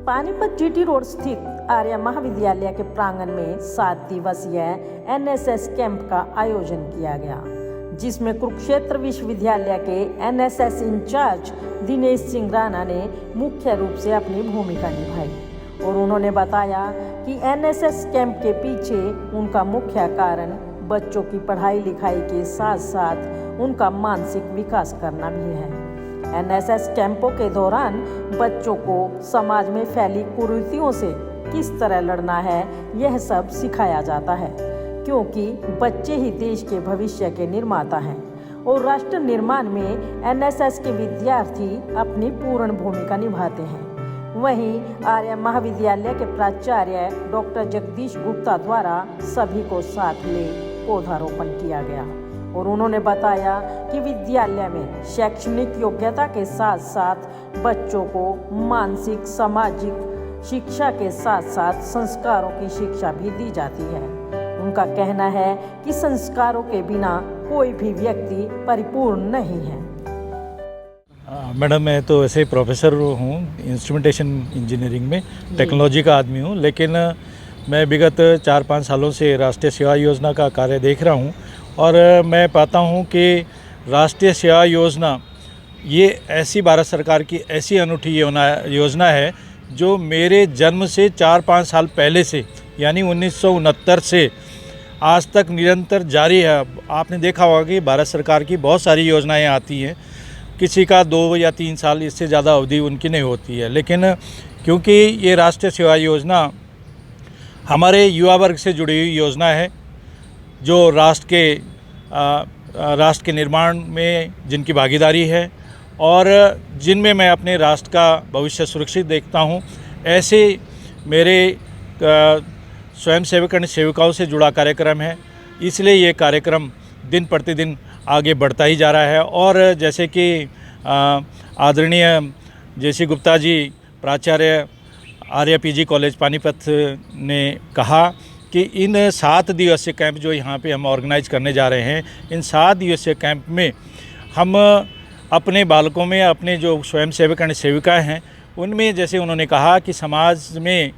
Panipat GT road स्थित आर्य महाविद्यालय के प्रांगण में 7 दिवसीय एनएसएस कैंप का आयोजन किया गया, जिसमें कुरुक्षेत्र विश्वविद्यालय के एनएसएस इंचार्ज दिनेश सिंह राणा ने मुख्य रूप से अपनी भूमिका निभाई और उन्होंने बताया कि एनएसएस कैंप के पीछे उनका मुख्य कारण बच्चों की पढ़ाई लिखाई के साथ साथ उनका मानसिक विकास करना भी है। एनएसएस कैंपों के दौरान बच्चों को समाज में फैली कुरीतियों से किस तरह लड़ना है, यह सब सिखाया जाता है, क्योंकि बच्चे ही देश के भविष्य के निर्माता हैं और राष्ट्र निर्माण में एनएसएस के विद्यार्थी अपनी पूर्ण भूमिका निभाते हैं। वहीं आर्य महाविद्यालय के प्राचार्य डॉक्टर जगदीश गुप्ता द्वारा सभी को साथ ले पौधारोपण किया गया और उन्होंने बताया कि विद्यालय में शैक्षणिक योग्यता के साथ साथ बच्चों को मानसिक सामाजिक शिक्षा के साथ साथ संस्कारों की शिक्षा भी दी जाती है। उनका कहना है कि संस्कारों के बिना कोई भी व्यक्ति परिपूर्ण नहीं है। मैडम, मैं तो ऐसे प्रोफेसर हूँ, इंस्ट्रूमेंटेशन इंजीनियरिंग में टेक्नोलॉजी का आदमी हूँ, लेकिन मैं विगत 4-5 सालों से राष्ट्रीय सेवा योजना का कार्य देख रहा हूँ और मैं पाता हूँ कि राष्ट्रीय सेवा योजना ये ऐसी भारत सरकार की ऐसी अनूठी योजना है जो मेरे जन्म से 4-5 साल पहले से यानी 1969 से आज तक निरंतर जारी है। आपने देखा होगा कि भारत सरकार की बहुत सारी योजनाएं आती हैं, किसी का 2 या 3 साल, इससे ज़्यादा अवधि उनकी नहीं होती है, लेकिन क्योंकि ये राष्ट्रीय सेवा योजना हमारे युवा वर्ग से जुड़ी हुई योजना है जो राष्ट्र के निर्माण में जिनकी भागीदारी है और जिनमें मैं अपने राष्ट्र का भविष्य सुरक्षित देखता हूँ, ऐसे मेरे स्वयंसेवक और सेविकाओं से जुड़ा कार्यक्रम है। इसलिए ये कार्यक्रम दिन प्रतिदिन आगे बढ़ता ही जा रहा है और जैसे कि आदरणीय जेसी गुप्ता जी प्राचार्य आर्य पीजी कॉलेज पानीपत ने कहा कि इन 7 दिवसीय कैंप जो यहाँ पे हम ऑर्गेनाइज करने जा रहे हैं, इन 7 दिवसीय कैंप में हम अपने बालकों में, अपने जो स्वयंसेवक और सेविकाएँ हैं उनमें, जैसे उन्होंने कहा कि समाज में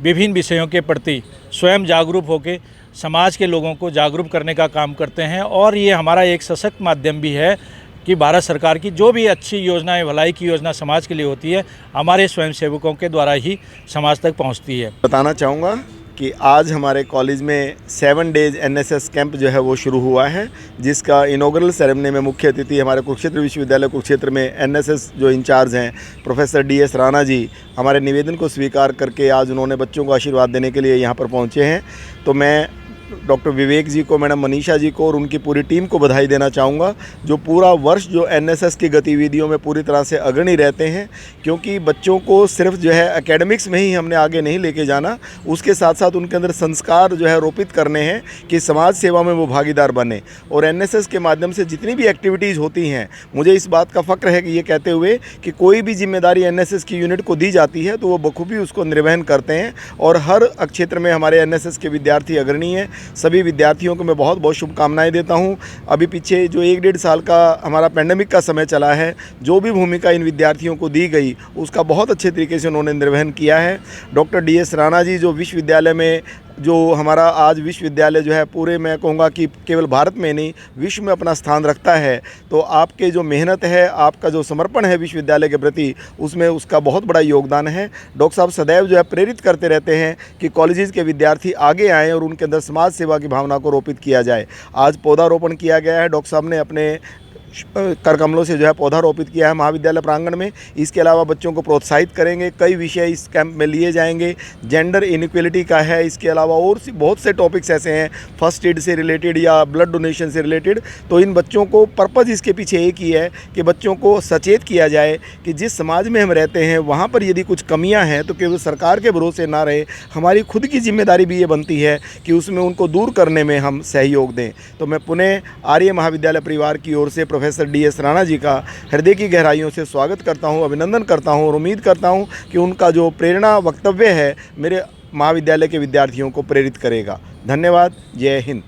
विभिन्न विषयों के प्रति स्वयं जागरूक होकर समाज के लोगों को जागरूक करने का काम करते हैं और ये हमारा एक सशक्त माध्यम भी है कि भारत सरकार की जो भी अच्छी योजनाएं, भलाई की योजना समाज के लिए होती है, हमारे स्वयंसेवकों के द्वारा ही समाज तक पहुंचती है। बताना चाहूँगा कि आज हमारे कॉलेज में 7 डेज एनएसएस कैंप जो है वो शुरू हुआ है, जिसका इनॉग्रल सेरेमनी में मुख्य अतिथि हमारे कुरुक्षेत्र विश्वविद्यालय कुरुक्षेत्र में एनएसएस जो इंचार्ज हैं प्रोफेसर डीएस राणा जी, हमारे निवेदन को स्वीकार करके आज उन्होंने बच्चों को आशीर्वाद देने के लिए यहाँ पर पहुँचे हैं। तो मैं डॉक्टर विवेक जी को, मैडम मनीषा जी को और उनकी पूरी टीम को बधाई देना चाहूँगा, जो पूरा वर्ष जो एनएसएस की गतिविधियों में पूरी तरह से अग्रणी रहते हैं, क्योंकि बच्चों को सिर्फ जो है एकेडमिक्स में ही हमने आगे नहीं लेके जाना, उसके साथ साथ उनके अंदर संस्कार जो है रोपित करने हैं कि समाज सेवा में वो भागीदार बने। और एनएसएस के माध्यम से जितनी भी एक्टिविटीज़ होती हैं, मुझे इस बात का फ़ख्र है कि ये कहते हुए कि कोई भी जिम्मेदारी एनएसएस की यूनिट को दी जाती है तो वो बखूबी उसको निर्वहन करते हैं और हर क्षेत्र में हमारे एनएसएस के विद्यार्थी अग्रणी हैं। सभी विद्यार्थियों को मैं बहुत बहुत शुभकामनाएं देता हूं। अभी पीछे जो 1-1.5 साल का हमारा पैंडेमिक का समय चला है, जो भी भूमिका इन विद्यार्थियों को दी गई उसका बहुत अच्छे तरीके से उन्होंने निर्वहन किया है। डॉक्टर डीएस राणा जी जो विश्वविद्यालय में, जो हमारा आज विश्वविद्यालय जो है पूरे, मैं कहूँगा कि केवल भारत में नहीं विश्व में अपना स्थान रखता है, तो आपके जो मेहनत है, आपका जो समर्पण है विश्वविद्यालय के प्रति, उसमें उसका बहुत बड़ा योगदान है। डॉक्टर साहब सदैव जो है प्रेरित करते रहते हैं कि कॉलेजेस के विद्यार्थी आगे आएँ और उनके अंदर समाज सेवा की भावना को रोपित किया जाए। आज पौधारोपण किया गया है, डॉक्टर साहब ने अपने कर कमलों से जो है पौधा रोपित किया है महाविद्यालय प्रांगण में। इसके अलावा बच्चों को प्रोत्साहित करेंगे, कई विषय इस कैंप में लिए जाएंगे, जेंडर इनइक्वलिटी का है, इसके अलावा और बहुत से टॉपिक्स ऐसे हैं फर्स्ट एड से रिलेटेड या ब्लड डोनेशन से रिलेटेड। तो इन बच्चों को पर्पज़ इसके पीछे एक ही है कि बच्चों को सचेत किया जाए कि जिस समाज में हम रहते हैं वहाँ पर यदि कुछ कमियाँ हैं तो केवल सरकार के भरोसे ना रहे, हमारी खुद की जिम्मेदारी भी ये बनती है कि उसमें उनको दूर करने में हम सहयोग दें। तो मैं पुनः आर्य महाविद्यालय परिवार की ओर से प्रोफेसर डीएस राणा जी का हृदय की गहराइयों से स्वागत करता हूं, अभिनंदन करता हूं और उम्मीद करता हूं कि उनका जो प्रेरणा वक्तव्य है मेरे महाविद्यालय के विद्यार्थियों को प्रेरित करेगा। धन्यवाद। जय हिंद।